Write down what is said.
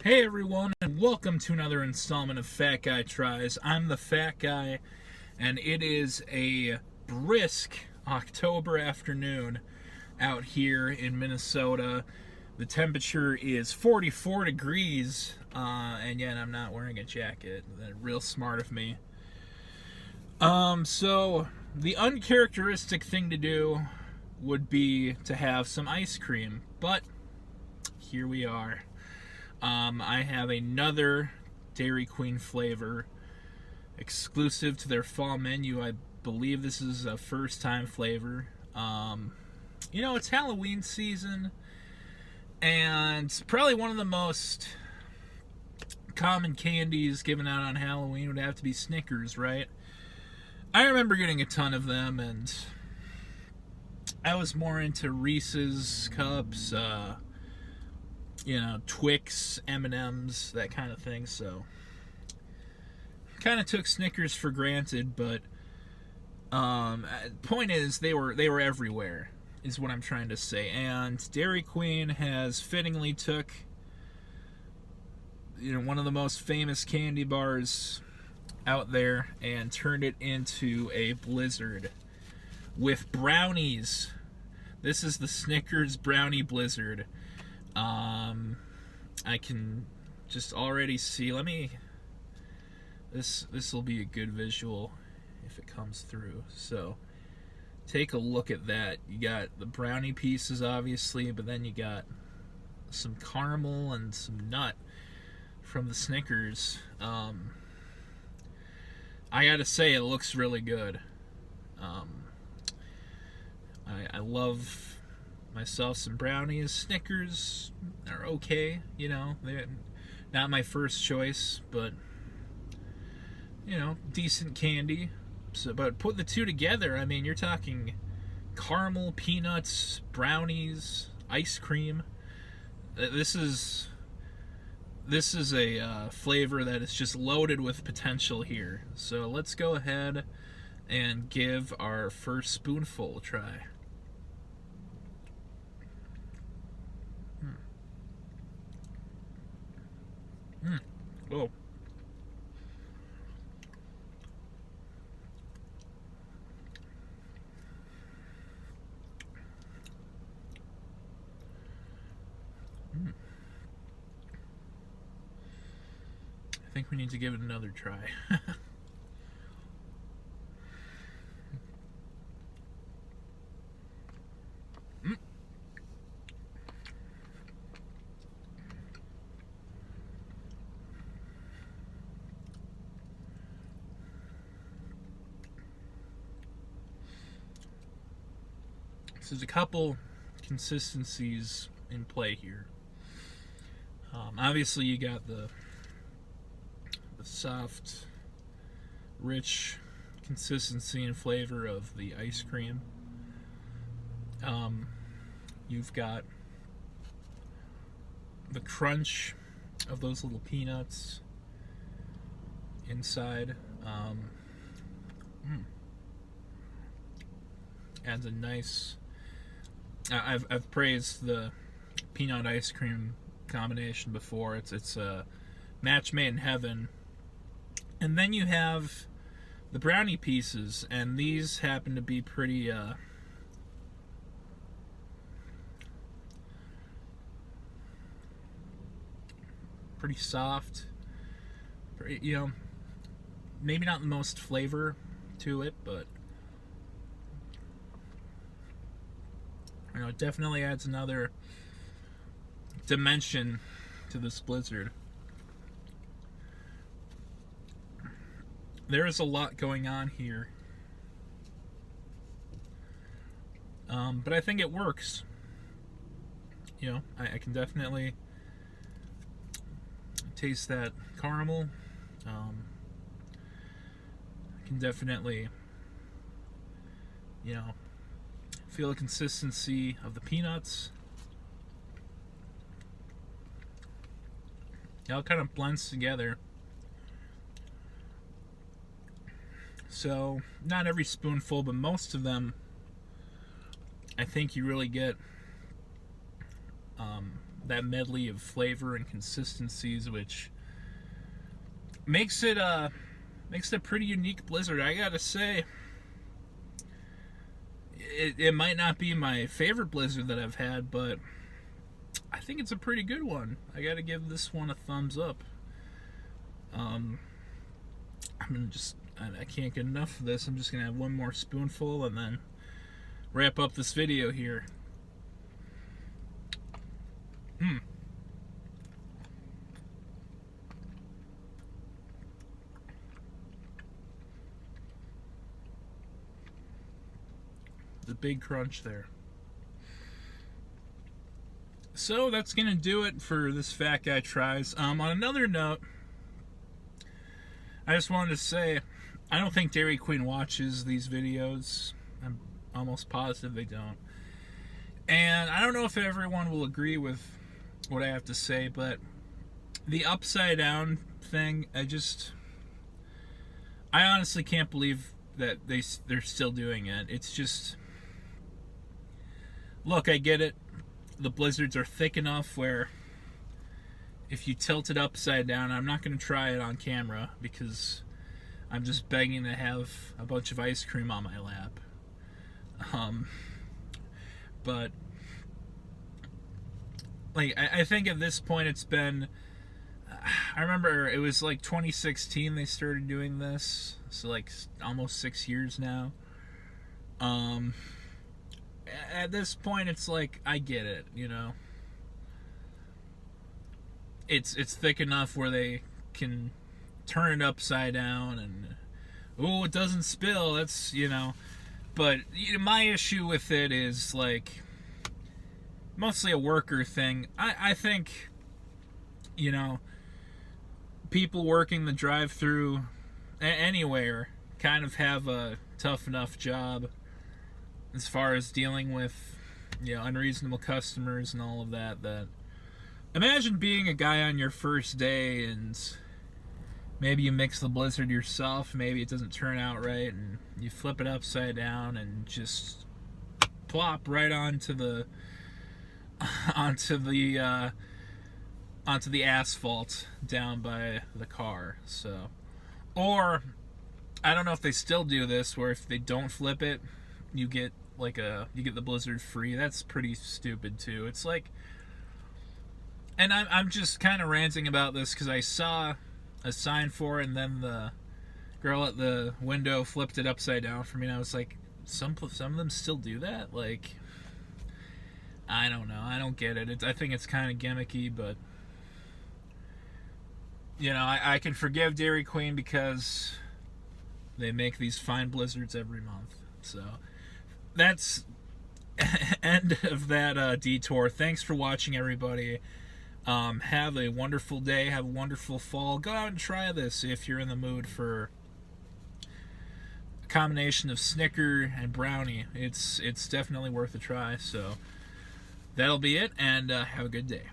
Hey everyone, and welcome to another installment of Fat Guy Tries. I'm the Fat Guy, and it is a brisk October afternoon out here in Minnesota. The temperature is 44 degrees, and yet I'm not wearing a jacket. That's real smart of me. So the uncharacteristic thing to do would be to have some ice cream, but here we are. I have another Dairy Queen flavor exclusive to their fall menu. I believe this is a first time flavor. It's Halloween season, and probably one of the most common candies given out on Halloween would have to be Snickers, right? I remember getting a ton of them, and I was more into Reese's Cups, Twix, M&Ms, that kind of thing. So, kind of took Snickers for granted. But point is, they were everywhere, is what I'm trying to say. And Dairy Queen has fittingly took one of the most famous candy bars out there and turned it into a blizzard with brownies. This is the Snickers Brownie Blizzard. I can just already see. This will be a good visual if it comes through. So take a look at that. You got the brownie pieces, obviously, but then you got some caramel and some nut from the Snickers. I gotta say, it looks really good. I love myself some brownies. Snickers are okay, they're not my first choice, but decent candy. So, but put the two together, I mean, you're talking caramel, peanuts, brownies, ice cream. This is a flavor that is just loaded with potential here. So let's go ahead and give our first spoonful a try. Oh. I think we need to give it another try. So there's a couple consistencies in play here. Obviously, you got the soft, rich consistency and flavor of the ice cream. You've got the crunch of those little peanuts inside. Adds a nice. I've praised the peanut ice cream combination before. It's a match made in heaven. And then you have the brownie pieces, and these happen to be pretty soft. Maybe not the most flavor to it, but it definitely adds another dimension to this blizzard. There is a lot going on here, but I think it works. I can definitely taste that caramel. I can definitely, feel the consistency of the peanuts. It all kind of blends together. So, not every spoonful, but most of them, I think you really get that medley of flavor and consistencies, which makes it a pretty unique blizzard. I gotta say, it might not be my favorite blizzard that I've had, but I think it's a pretty good one. I gotta give this one a thumbs up. I'm gonna I can't get enough of this. I'm just gonna have one more spoonful and then wrap up this video here. The big crunch there. So that's gonna do it for this Fat Guy Tries. On another note, I just wanted to say, I don't think Dairy Queen watches these videos. I'm almost positive they don't. And I don't know if everyone will agree with what I have to say, but the upside down thing, I honestly can't believe that they're still doing it. It's just, look, I get it. The blizzards are thick enough where if you tilt it upside down, I'm not going to try it on camera because I'm just begging to have a bunch of ice cream on my lap. But like, I think at this point it's been, I remember it was like 2016 they started doing this, so like almost 6 years now. At this point it's like, I get it, you know. It's thick enough where they can turn it upside down and, oh, it doesn't spill, that's, you know. But my issue with it is like mostly a worker thing. I think, you know, people working the drive-through anywhere kind of have a tough enough job as far as dealing with, you know, unreasonable customers and all of that. That imagine being a guy on your first day and maybe you mix the blizzard yourself, maybe it doesn't turn out right, and you flip it upside down and just plop right onto the asphalt down by the car. So, or I don't know if they still do this, where if they don't flip it, you get the blizzard free. That's pretty stupid too. It's like, and I'm just kind of ranting about this because I saw a sign for it, and then the girl at the window flipped it upside down for me, and I was like, some of them still do that? Like, I don't know. I don't get it. I think it's kind of gimmicky, but, you know, I can forgive Dairy Queen because they make these fine blizzards every month. So that's end of that detour. Thanks for watching, everybody. Have a wonderful day. Have a wonderful fall. Go out and try this if you're in the mood for a combination of Snicker and Brownie. It's definitely worth a try. So that'll be it, and have a good day.